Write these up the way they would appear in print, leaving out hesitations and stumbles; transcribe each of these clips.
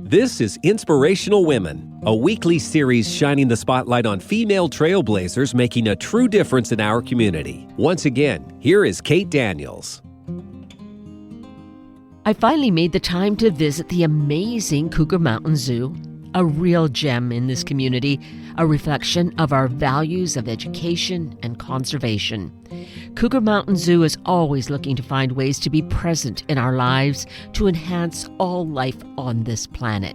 This is Inspirational Women, a weekly series shining the spotlight on female trailblazers making a true difference in our community. Once again, here is Kate Daniels. I finally made the time to visit the amazing Cougar Mountain Zoo, a real gem in this community, a reflection of our values of education and conservation. Cougar Mountain Zoo is always looking to find ways to be present in our lives to enhance all life on this planet.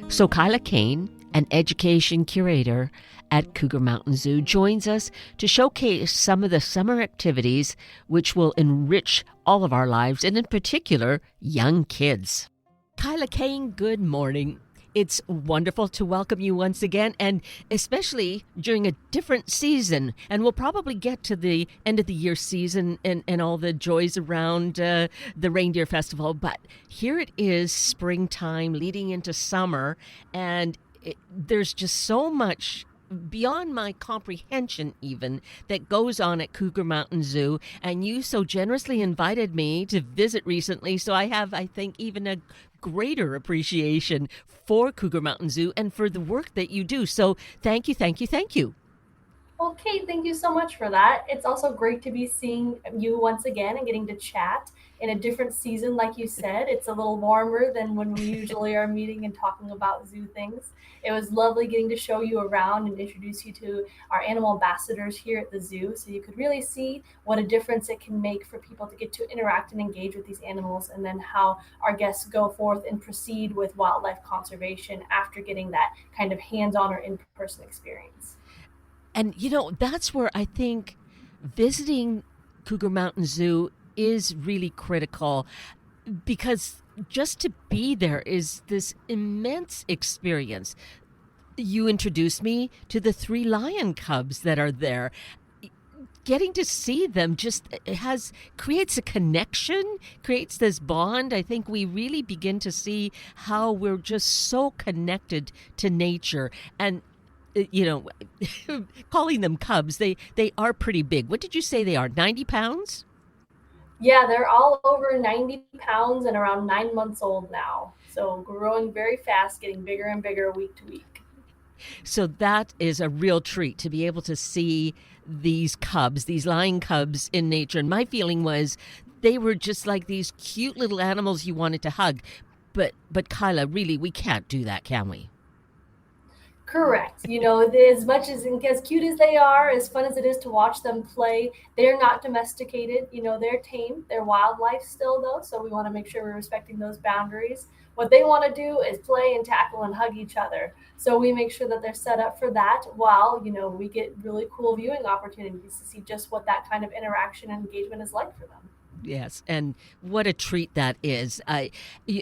So Kyla Cain, an Education Curator at Cougar Mountain Zoo, joins us to showcase some of the summer activities which will enrich all of our lives, and in particular, young kids. Kyla Cain, good morning. It's wonderful to welcome you once again, and especially during a different season. And we'll probably get to the end of the year season and all the joys around the Reindeer Festival. But here it is, springtime leading into summer, and there's just so much beyond my comprehension even that goes on at Cougar Mountain Zoo, and you so generously invited me to visit recently, so I have, I think, even a greater appreciation for Cougar Mountain Zoo and for the work that you do. So thank you. Well, Kate, thank you so much for that. It's also great to be seeing you once again and getting to chat in a different season. Like you said, it's a little warmer than when we usually are meeting and talking about zoo things. It was lovely getting to show you around and introduce you to our animal ambassadors here at the zoo, so you could really see what a difference it can make for people to get to interact and engage with these animals, and then how our guests go forth and proceed with wildlife conservation after getting that kind of hands-on or in-person experience. And, that's where I think visiting Cougar Mountain Zoo is really critical, because just to be there is this immense experience. You introduced me to the 3 lion cubs that are there. Getting to see them just creates a connection, creates this bond. I think we really begin to see how we're just so connected to nature. And calling them cubs, they are pretty big. What did you say they are, 90 pounds? Yeah, they're all over 90 pounds and around 9 months old now. So growing very fast, getting bigger and bigger week to week. So that is a real treat to be able to see these cubs, these lion cubs in nature. And my feeling was they were just like these cute little animals you wanted to hug. But Kyla, really, we can't do that, can we? Correct. As much as cute as they are, as fun as it is to watch them play, they're not domesticated. They're tame. They're wildlife still, though, so we want to make sure we're respecting those boundaries. What they want to do is play and tackle and hug each other. So we make sure that they're set up for that, while, we get really cool viewing opportunities to see just what that kind of interaction and engagement is like for them. Yes, and what a treat that is.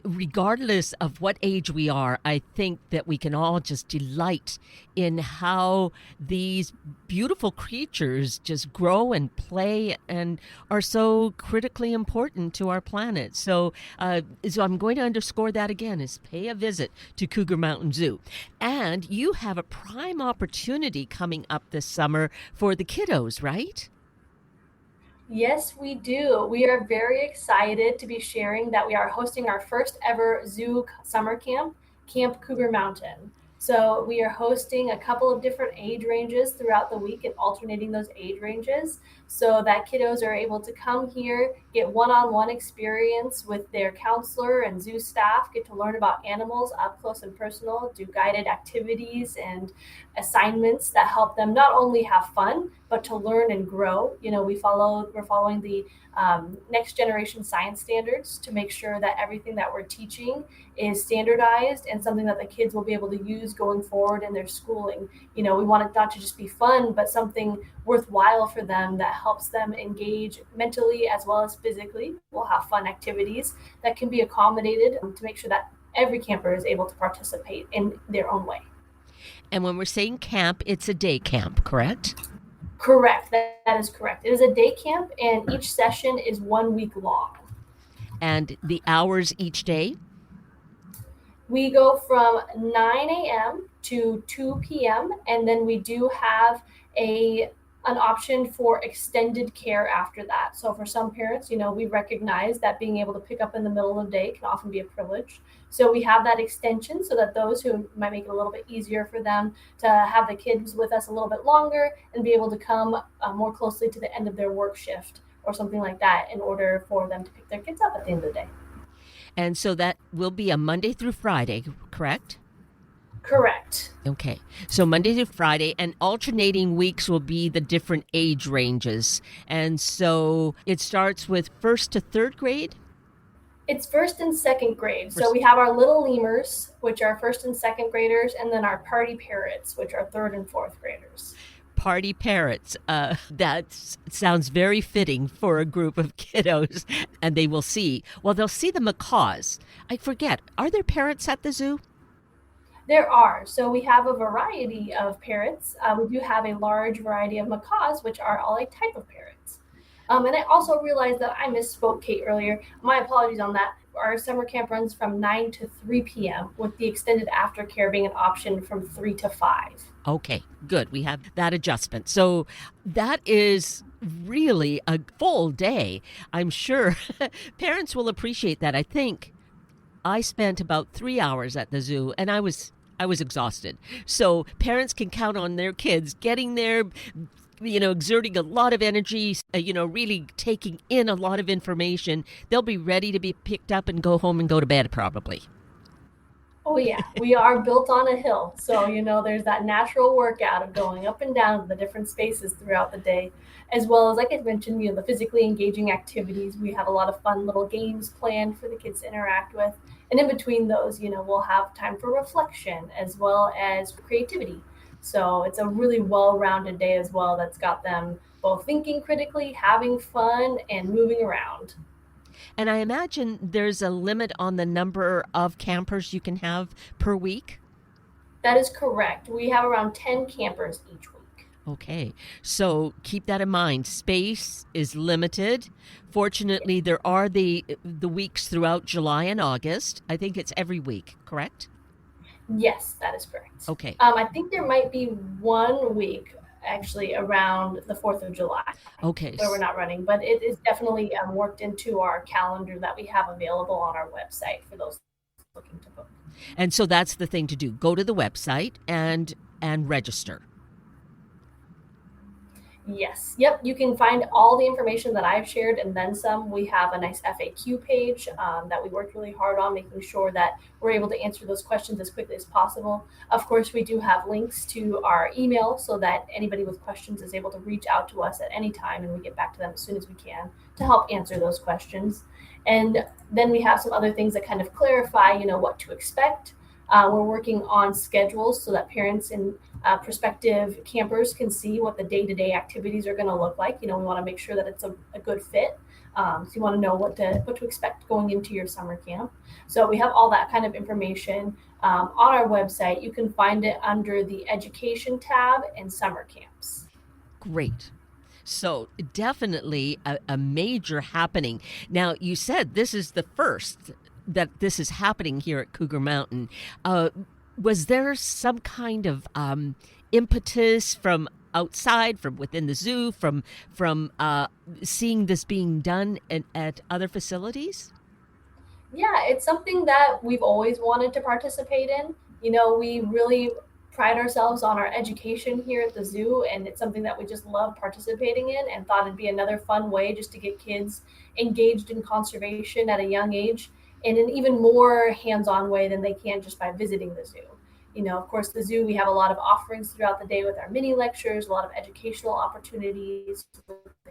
Regardless of what age we are, I think that we can all just delight in how these beautiful creatures just grow and play and are so critically important to our planet. So I'm going to underscore that again, is pay a visit to Cougar Mountain Zoo. And you have a prime opportunity coming up this summer for the kiddos, right? Yes, we do. We are very excited to be sharing that we are hosting our first ever zoo summer camp, Camp Cougar Mountain. So we are hosting a couple of different age ranges throughout the week and alternating those age ranges so that kiddos are able to come here, get one-on-one experience with their counselor and zoo staff, get to learn about animals up close and personal, do guided activities and assignments that help them not only have fun, but to learn and grow. We're following the next generation science standards to make sure that everything that we're teaching is standardized and something that the kids will be able to use going forward in their schooling. We want it not to just be fun, but something worthwhile for them that helps them engage mentally as well as physically. We'll have fun activities that can be accommodated to make sure that every camper is able to participate in their own way. And when we're saying camp, it's a day camp, correct? Correct. That is correct. It is a day camp, and each session is 1 week long. And the hours each day? We go from 9 a.m. to 2 p.m., and then we do have a an option for extended care after that. So for some parents, we recognize that being able to pick up in the middle of the day can often be a privilege. So we have that extension so that those who might make it a little bit easier for them to have the kids with us a little bit longer and be able to come more closely to the end of their work shift or something like that in order for them to pick their kids up at the end of the day. And so that will be a Monday through Friday, correct? Correct. Okay. So Monday through Friday, and alternating weeks will be the different age ranges. And so it starts with first to third grade? It's first and second grade. So we have our little lemurs, which are first and second graders, and then our party parrots, which are third and fourth graders. Party parrots. That sounds very fitting for a group of kiddos. And they will see, well, they'll see the macaws. I forget, are there parrots at the zoo? There are. So we have a variety of parrots. We do have a large variety of macaws, which are all a type of parrots. And I also realized that I misspoke Kate earlier. My apologies on that. Our summer camp runs from 9 to 3 p.m. with the extended aftercare being an option from 3 to 5. Okay, good. We have that adjustment. So that is really a full day. I'm sure parents will appreciate that. I think I spent about 3 hours at the zoo, and I was exhausted. So parents can count on their kids getting there, exerting a lot of energy, really taking in a lot of information. They'll be ready to be picked up and go home and go to bed probably. Oh, yeah. We are built on a hill. So, there's that natural workout of going up and down the different spaces throughout the day, as well as, like I mentioned, the physically engaging activities. We have a lot of fun little games planned for the kids to interact with. And in between those, we'll have time for reflection as well as creativity. So it's a really well-rounded day as well that's got them both thinking critically, having fun, and moving around. And I imagine there's a limit on the number of campers you can have per week? That is correct. We have around 10 campers each week. Okay, so keep that in mind. Space is limited. Fortunately, there are the weeks throughout July and August. I think it's every week, correct? Yes, that is correct. Okay. I think there might be 1 week actually around the 4th of July. Okay. Where we're not running, but it is definitely worked into our calendar that we have available on our website for those looking to book. And so that's the thing to do. Go to the website and register. Yes. Yep. You can find all the information that I've shared and then some. We have a nice FAQ page that we worked really hard on, making sure that we're able to answer those questions as quickly as possible. Of course, we do have links to our email so that anybody with questions is able to reach out to us at any time, and we get back to them as soon as we can to help answer those questions. And then we have some other things that kind of clarify, what to expect. We're working on schedules so that parents and prospective campers can see what the day-to-day activities are going to look like. We want to make sure that it's a good fit. So you want to know what to expect going into your summer camp. So we have all that kind of information on our website. You can find it under the Education tab and Summer Camps. Great. So definitely a major happening. Now, you said this is the first that this is happening here at Cougar Mountain. Was there some kind of impetus from outside, from within the zoo, from seeing this being done at other facilities? Yeah, it's something that we've always wanted to participate in. We really pride ourselves on our education here at the zoo, and it's something that we just love participating in and thought it'd be another fun way just to get kids engaged in conservation at a young age in an even more hands-on way than they can just by visiting the zoo. Of course, the zoo, we have a lot of offerings throughout the day with our mini lectures, a lot of educational opportunities,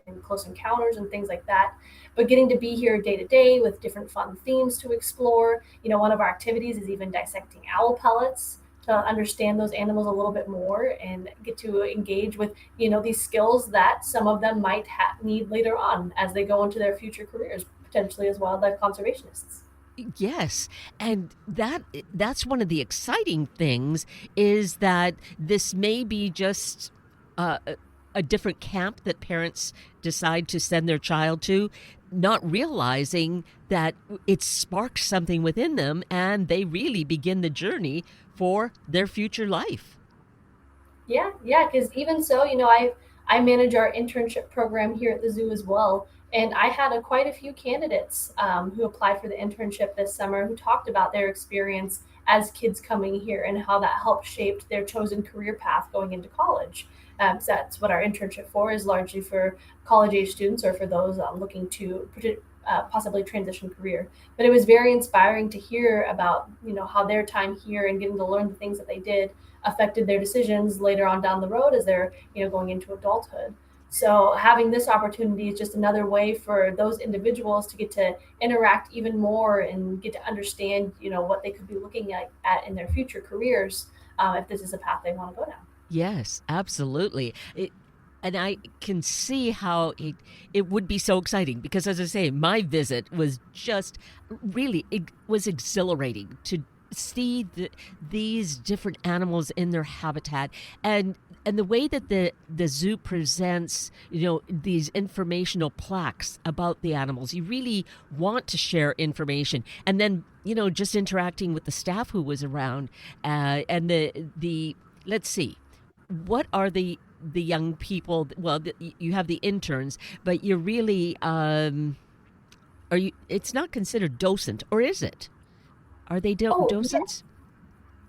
and close encounters and things like that. But getting to be here day to day with different fun themes to explore. One of our activities is even dissecting owl pellets to understand those animals a little bit more and get to engage with, these skills that some of them might need later on as they go into their future careers, potentially as wildlife conservationists. Yes, and that's one of the exciting things is that this may be just a different camp that parents decide to send their child to, not realizing that it sparks something within them and they really begin the journey for their future life. Yeah, because even so, I manage our internship program here at the zoo as well. And I had quite a few candidates who applied for the internship this summer who talked about their experience as kids coming here and how that helped shape their chosen career path going into college. So that's what our internship for is largely for college age students or for those looking to possibly transition career. But it was very inspiring to hear about how their time here and getting to learn the things that they did affected their decisions later on down the road as they're going into adulthood. So having this opportunity is just another way for those individuals to get to interact even more and get to understand what they could be looking at in their future careers if this is a path they want to go down. Yes, absolutely. And I can see how it would be so exciting because, as I say, my visit was just really, it was exhilarating to see these different animals in their habitat and the way that the zoo presents these informational plaques about the animals. You really want to share information, and then just interacting with the staff who was around and the let's see, what are the young people? Well, you have the interns, but you're really are you? It's not considered docent, or is it? Are they docents?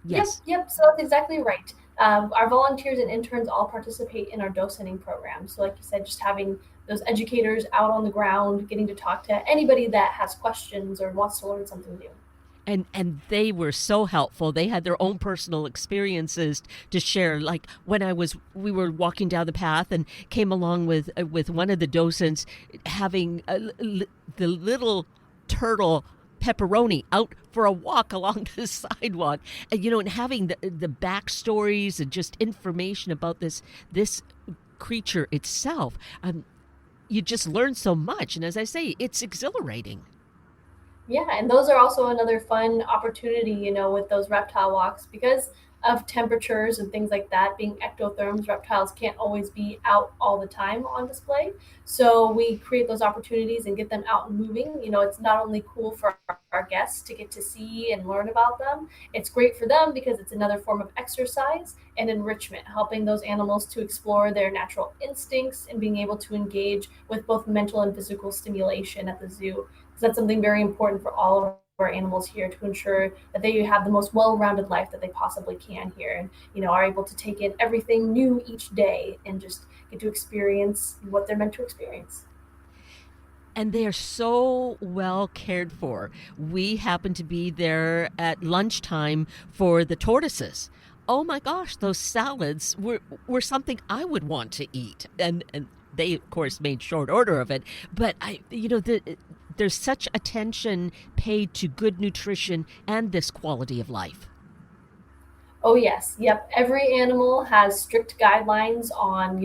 Yes. Yep. So that's exactly right. Our volunteers and interns all participate in our docenting program. So, like you said, just having those educators out on the ground, getting to talk to anybody that has questions or wants to learn something new. And they were so helpful. They had their own personal experiences to share. Like when we were walking down the path and came along with one of the docents having the little turtle Pepperoni out for a walk along the sidewalk, and having the backstories and just information about this creature itself. You just learn so much, and as I say, it's exhilarating. Yeah, and those are also another fun opportunity, with those reptile walks because of temperatures and things like that. Being ectotherms, reptiles can't always be out all the time on display. So we create those opportunities and get them out and moving. It's not only cool for our guests to get to see and learn about them, it's great for them because it's another form of exercise and enrichment, helping those animals to explore their natural instincts and being able to engage with both mental and physical stimulation at the zoo. That's something very important for all of our animals here to ensure that they have the most well-rounded life that they possibly can here and are able to take in everything new each day and just get to experience what they're meant to experience. And they are so well cared for. We happened to be there at lunchtime for the tortoises. Oh my gosh, those salads were something I would want to eat. And they of course made short order of it, but there's such attention paid to good nutrition and this quality of life. Oh yes, yep. Every animal has strict guidelines on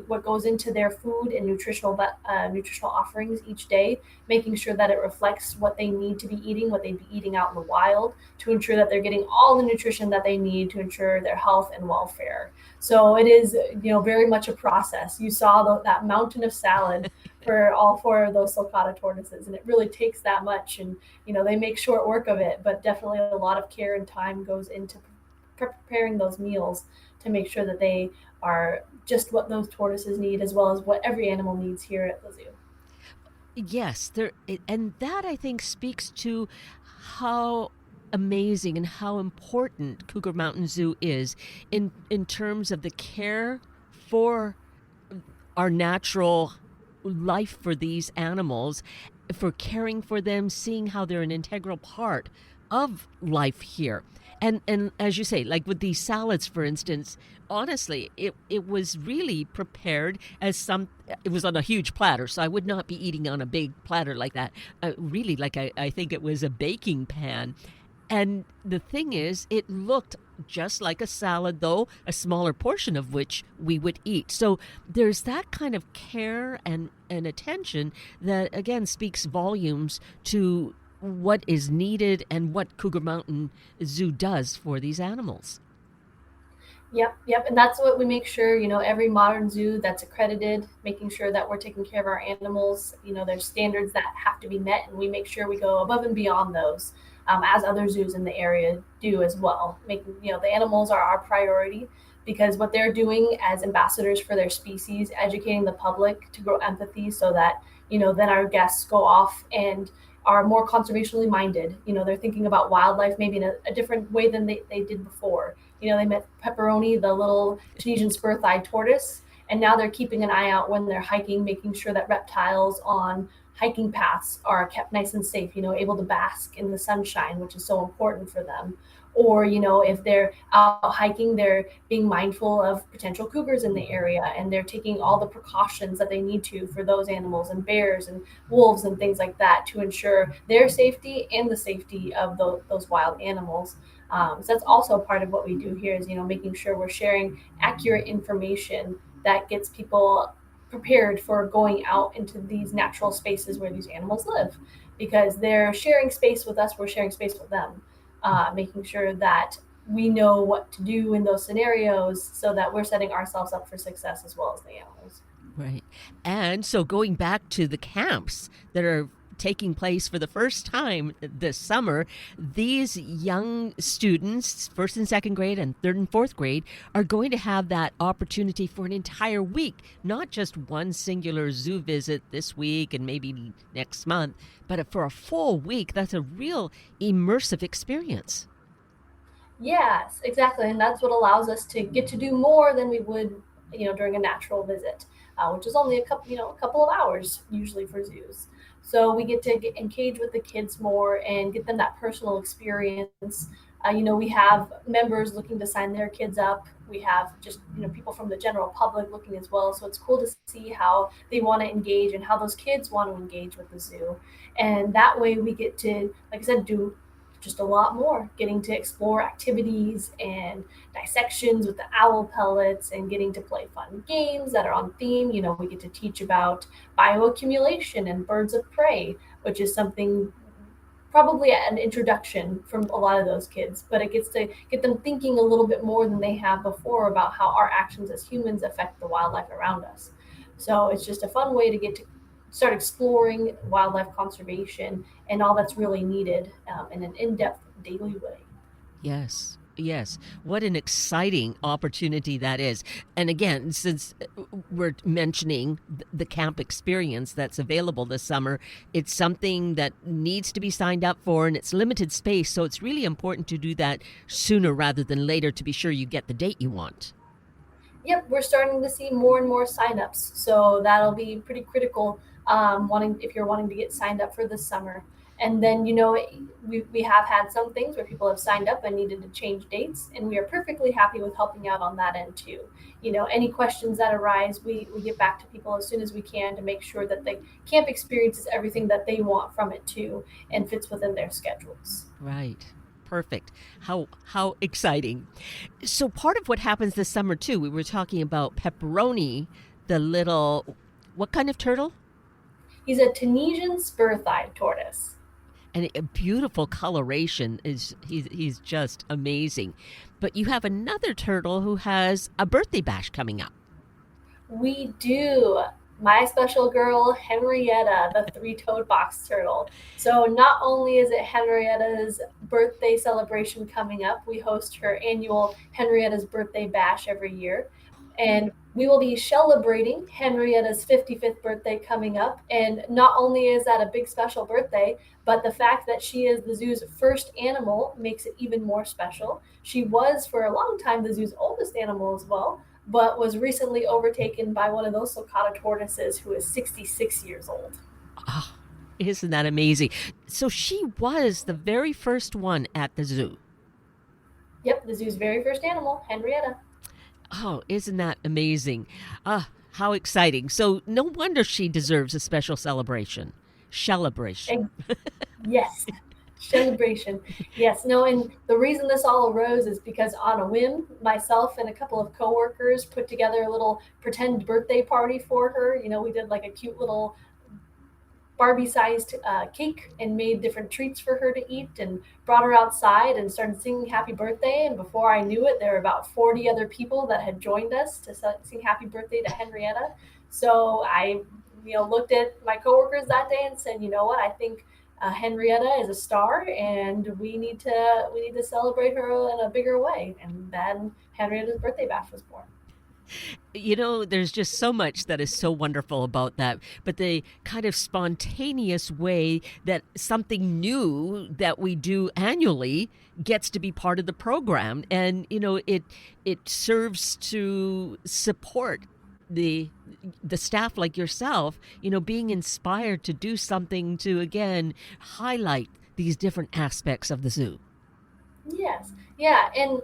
what goes into their food and nutritional offerings each day, making sure that it reflects what they need to be eating, what they'd be eating out in the wild, to ensure that they're getting all the nutrition that they need to ensure their health and welfare. So it is very much a process. You saw that mountain of salad for all four of those sulcata tortoises, and it really takes that much. And they make short work of it, but definitely a lot of care and time goes into preparing those meals to make sure that they are just what those tortoises need as well as what every animal needs here at the zoo. Yes, and that I think speaks to how amazing and how important Cougar Mountain Zoo is in terms of the care for our natural life for these animals, for caring for them, seeing how they're an integral part of life here. And as you say, like with these salads, for instance, honestly, it was really prepared as it was on a huge platter, so I would not be eating on a big platter like that. Really, like I think it was a baking pan. And the thing is, it looked just like a salad, though a smaller portion of which we would eat. So there's that kind of care and attention that, again, speaks volumes to what is needed and what Cougar Mountain Zoo does for these animals. Yep. And that's what we make sure, every modern zoo that's accredited, making sure that we're taking care of our animals. There's standards that have to be met, and we make sure we go above and beyond those, as other zoos in the area do as well. Making, the animals are our priority, because what they're doing as ambassadors for their species, educating the public to grow empathy so that, then our guests go off and are more conservationally minded. They're thinking about wildlife maybe in a different way than they did before. They met Pepperoni, the little Tunisian spur-thighed tortoise, and now they're keeping an eye out when they're hiking, making sure that reptiles on hiking paths are kept nice and safe, able to bask in the sunshine, which is so important for them. Or, if they're out hiking, they're being mindful of potential cougars in the area, and they're taking all the precautions that they need to for those animals and bears and wolves and things like that to ensure their safety and the safety of those wild animals. So that's also part of what we do here is, making sure we're sharing accurate information that gets people prepared for going out into these natural spaces where these animals live, because they're sharing space with us, we're sharing space with them, making sure that we know what to do in those scenarios so that we're setting ourselves up for success as well as the animals. Right. And so going back to the camps that are taking place for the first time this summer, these young students, first and second grade and third and fourth grade, are going to have that opportunity for an entire week, not just one singular zoo visit this week and maybe next month, but for a full week. That's a real immersive experience. Yes, exactly. And that's what allows us to get to do more than we would, during a natural visit, which is only a couple of hours usually for zoos. So we get to engage with the kids more and get them that personal experience. We have members looking to sign their kids up. We have just, people from the general public looking as well. So it's cool to see how they want to engage and how those kids want to engage with the zoo. And that way we get to, like I said, do just a lot more, getting to explore activities and dissections with the owl pellets and getting to play fun games that are on theme. We get to teach about bioaccumulation and birds of prey, which is something probably an introduction from a lot of those kids, but it gets to get them thinking a little bit more than they have before about how our actions as humans affect the wildlife around us. So it's just a fun way to get to start exploring wildlife conservation and all that's really needed in an in-depth daily way. Yes. Yes. What an exciting opportunity that is. And again, since we're mentioning the camp experience that's available this summer, it's something that needs to be signed up for, and it's limited space. So it's really important to do that sooner rather than later to be sure you get the date you want. Yep, we're starting to see more and more signups, so that'll be pretty critical. Wanting if you're wanting to get signed up for this summer, and then we have had some things where people have signed up and needed to change dates, and we are perfectly happy with helping out on that end too. Any questions that arise, we get back to people as soon as we can to make sure that the camp experience is everything that they want from it too and fits within their schedules. Right. Perfect. How exciting. So part of what happens this summer too, we were talking about Pepperoni, the little, what kind of turtle? He's a Tunisian spur-thighed tortoise. And a beautiful coloration. He's just amazing. But you have another turtle who has a birthday bash coming up. We do. My special girl, Henrietta, the three-toed box turtle. So not only is it Henrietta's birthday celebration coming up, we host her annual Henrietta's Birthday Bash every year. And we will be celebrating Henrietta's 55th birthday coming up. And not only is that a big special birthday, but the fact that she is the zoo's first animal makes it even more special. She was for a long time the zoo's oldest animal as well, but was recently overtaken by one of those sulcata tortoises who is 66 years old. Oh, isn't that amazing? So she was the very first one at the zoo. Yep, the zoo's very first animal, Henrietta. Oh, isn't that amazing? How exciting. So no wonder she deserves a special celebration. Celebration. Yes. Celebration. Yes, no, and the reason this all arose is because on a whim, myself and a couple of coworkers put together a little pretend birthday party for her. We did like a cute little Barbie-sized cake and made different treats for her to eat and brought her outside and started singing happy birthday. And before I knew it, there were about 40 other people that had joined us to sing happy birthday to Henrietta. So I looked at my coworkers that day and said, you know what, I think Henrietta is a star, and we need to celebrate her in a bigger way. And then Henrietta's birthday bash was born. There's just so much that is so wonderful about that. But the kind of spontaneous way that something new that we do annually gets to be part of the program. And, it serves to support the staff like yourself, being inspired to do something to, again, highlight these different aspects of the zoo. Yes. Yeah. And,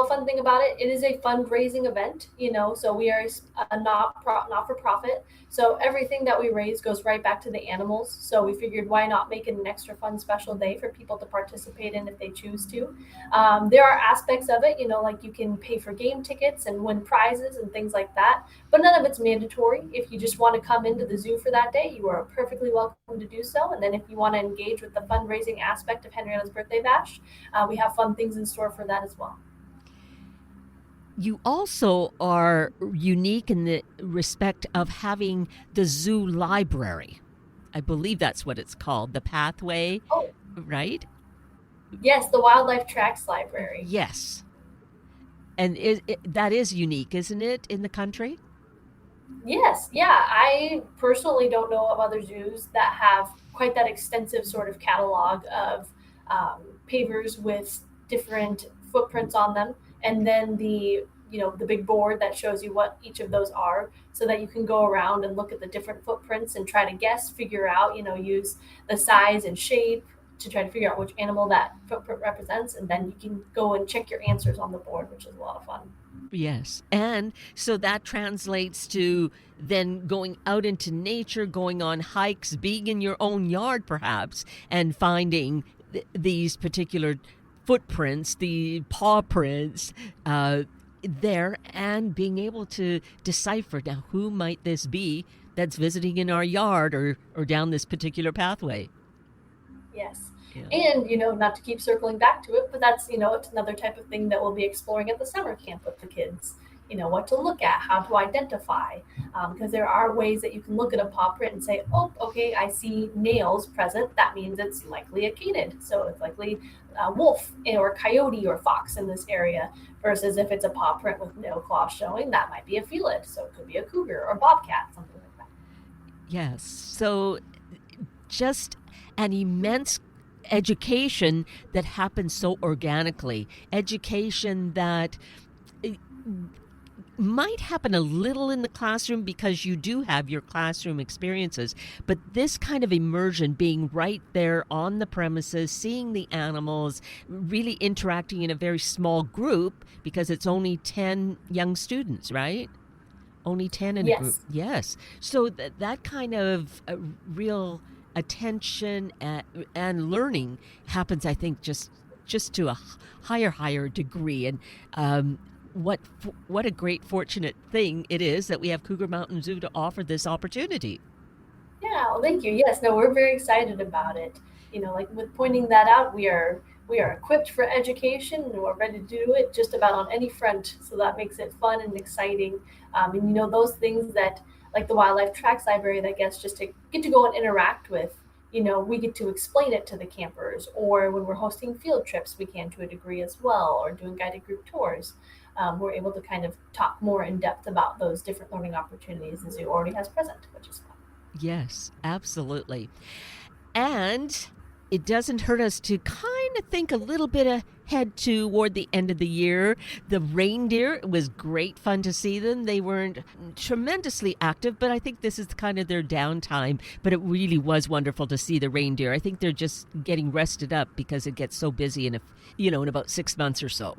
fun thing about it, it is a fundraising event, so we are a not-for-profit. So everything that we raise goes right back to the animals. So we figured, why not make it an extra fun special day for people to participate in if they choose to. There are aspects of it, like you can pay for game tickets and win prizes and things like that, but none of it's mandatory. If you just want to come into the zoo for that day, you are perfectly welcome to do so. And then if you want to engage with the fundraising aspect of Henrietta's birthday bash, we have fun things in store for that as well. You also are unique in the respect of having the zoo library. I believe that's what it's called, the Pathway, right? Yes, the Wildlife Tracks Library. Yes. And that is unique, isn't it, in the country? Yes, yeah. I personally don't know of other zoos that have quite that extensive sort of catalog of pavers with different footprints on them, and then the big board that shows you what each of those are, so that you can go around and look at the different footprints and try to figure out, use the size and shape to try to figure out which animal that footprint represents, and then you can go and check your answers on the board, which is a lot of fun. Yes. And so that translates to then going out into nature, going on hikes, being in your own yard perhaps, and finding these particular footprints, the paw prints there, and being able to decipher, now, who might this be that's visiting in our yard or down this particular pathway. Yes. Yeah. And, not to keep circling back to it, but that's, it's another type of thing that we'll be exploring at the summer camp with the kids. What to look at, how to identify, because there are ways that you can look at a paw print and say, oh, okay, I see nails present. That means it's likely a canid. So it's likely a wolf or coyote or fox in this area, versus if it's a paw print with no claws showing, that might be a felid. So it could be a cougar or bobcat, something like that. Yes. So just an immense education that happens so organically, education that might happen a little in the classroom because you do have your classroom experiences, but this kind of immersion, being right there on the premises, seeing the animals, really interacting in a very small group, because it's only 10 young students, right? Only 10 in a group. Yes. So that kind of real attention and learning happens, I think, just to a higher degree. And what a great fortunate thing it is that we have Cougar Mountain Zoo to offer this opportunity. Yeah, well, thank you. Yes, no, we're very excited about it. Like with pointing that out, we are equipped for education, and we're ready to do it just about on any front. So that makes it fun and exciting. And those things that, like the Wildlife Tracks Library, that gets just to get to go and interact with. We get to explain it to the campers, or when we're hosting field trips, we can to a degree as well, or doing guided group tours. We're able to kind of talk more in depth about those different learning opportunities the zoo already has present, which is fun. Yes, absolutely. And it doesn't hurt us to kind of think a little bit ahead toward the end of the year. The reindeer, it was great fun to see them. They weren't tremendously active, but I think this is kind of their downtime. But it really was wonderful to see the reindeer. I think they're just getting rested up because it gets so busy in about 6 months or so.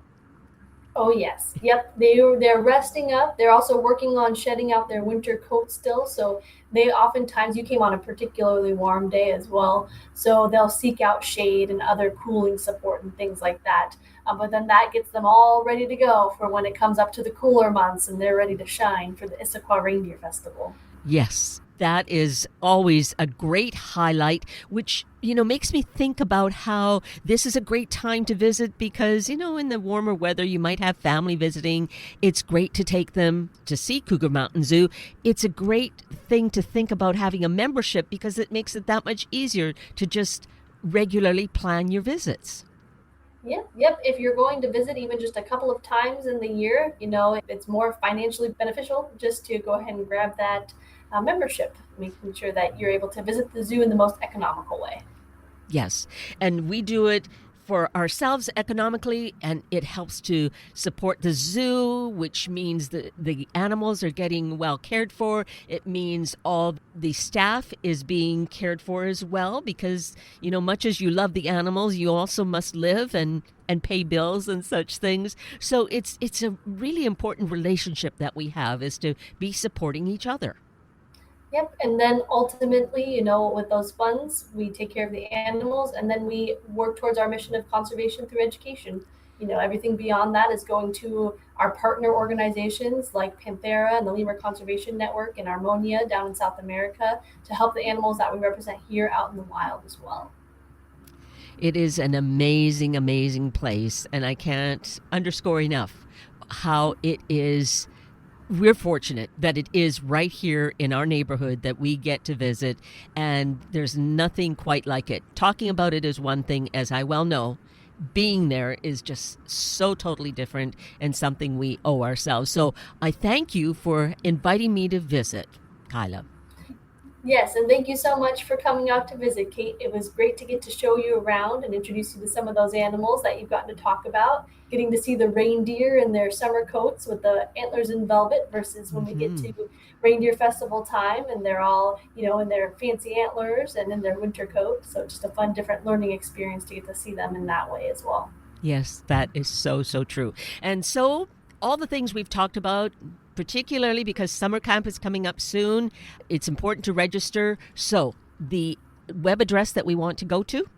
Oh, yes. Yep. They're resting up. They're also working on shedding out their winter coat still. So they oftentimes, you came on a particularly warm day as well, so they'll seek out shade and other cooling support and things like that. But then that gets them all ready to go for when it comes up to the cooler months and they're ready to shine for the Issaquah Reindeer Festival. Yes, that is always a great highlight, which, makes me think about how this is a great time to visit because, in the warmer weather, you might have family visiting. It's great to take them to see Cougar Mountain Zoo. It's a great thing to think about having a membership because it makes it that much easier to just regularly plan your visits. Yep. If you're going to visit even just a couple of times in the year, it's more financially beneficial just to go ahead and grab that membership, making sure that you're able to visit the zoo in the most economical way. Yes, and we do it for ourselves economically, and it helps to support the zoo, which means that the animals are getting well cared for. It means all the staff is being cared for as well, because, much as you love the animals, you also must live and pay bills and such things. So it's a really important relationship that we have, is to be supporting each other. Yep. And then ultimately, with those funds, we take care of the animals, and then we work towards our mission of conservation through education. Everything beyond that is going to our partner organizations like Panthera and the Lemur Conservation Network and Harmonia down in South America to help the animals that we represent here out in the wild as well. It is an amazing, amazing place, and I can't underscore enough how it is. We're fortunate that it is right here in our neighborhood that we get to visit, and there's nothing quite like it. Talking about it is one thing, as I well know. Being there is just so totally different and something we owe ourselves. So I thank you for inviting me to visit, Kyla. Yes, and thank you so much for coming out to visit, Kate. It was great to get to show you around and introduce you to some of those animals that you've gotten to talk about. Getting to see the reindeer in their summer coats with the antlers in velvet versus when we get to reindeer festival time and they're all, in their fancy antlers and in their winter coats. So just a fun, different learning experience to get to see them in that way as well. Yes, that is so, so true. And so all the things we've talked about, particularly because summer camp is coming up soon, it's important to register. So the web address that we want to go to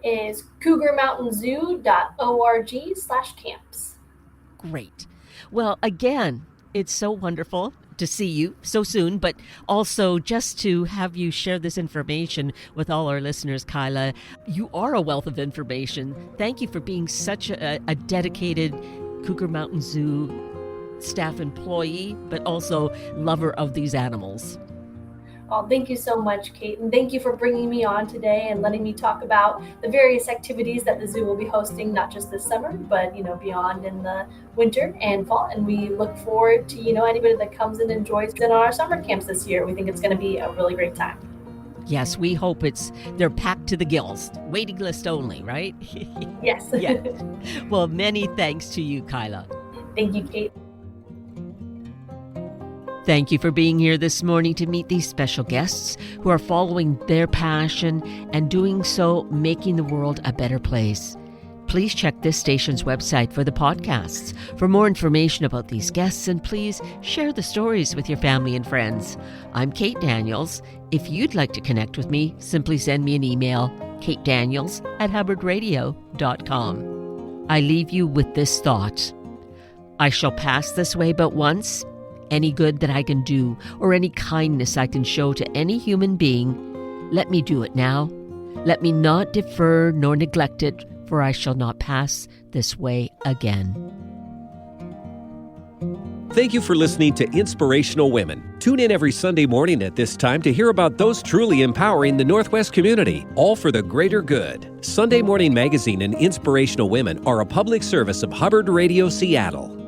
is cougarmountainzoo.org/camps. Great. Well, again, it's so wonderful to see you so soon, but also just to have you share this information with all our listeners, Kyla. You are a wealth of information. Thank you for being such a dedicated Cougar Mountain Zoo staff employee, but also lover of these animals. Well, thank you so much, Kate, and thank you for bringing me on today and letting me talk about the various activities that the zoo will be hosting, not just this summer, but beyond in the winter and fall. And we look forward to anybody that comes and enjoys in our summer camps this year. We think it's going to be a really great time. Yes, we hope they're packed to the gills. Waiting list only, right? Yes. Yeah. Well, many thanks to you, Kyla. Thank you, Kate. Thank you for being here this morning to meet these special guests who are following their passion and doing so, making the world a better place. Please check this station's website for the podcasts for more information about these guests, and please share the stories with your family and friends. I'm Kate Daniels. If you'd like to connect with me, simply send me an email, katedaniels@hubbardradio.com. I leave you with this thought. I shall pass this way but once. Any good that I can do or any kindness I can show to any human being, let me do it now. Let me not defer nor neglect it, for I shall not pass this way again. Thank you for listening to Inspirational Women. Tune in every Sunday morning at this time to hear about those truly empowering the Northwest community, all for the greater good. Sunday Morning Magazine and Inspirational Women are a public service of Hubbard Radio Seattle.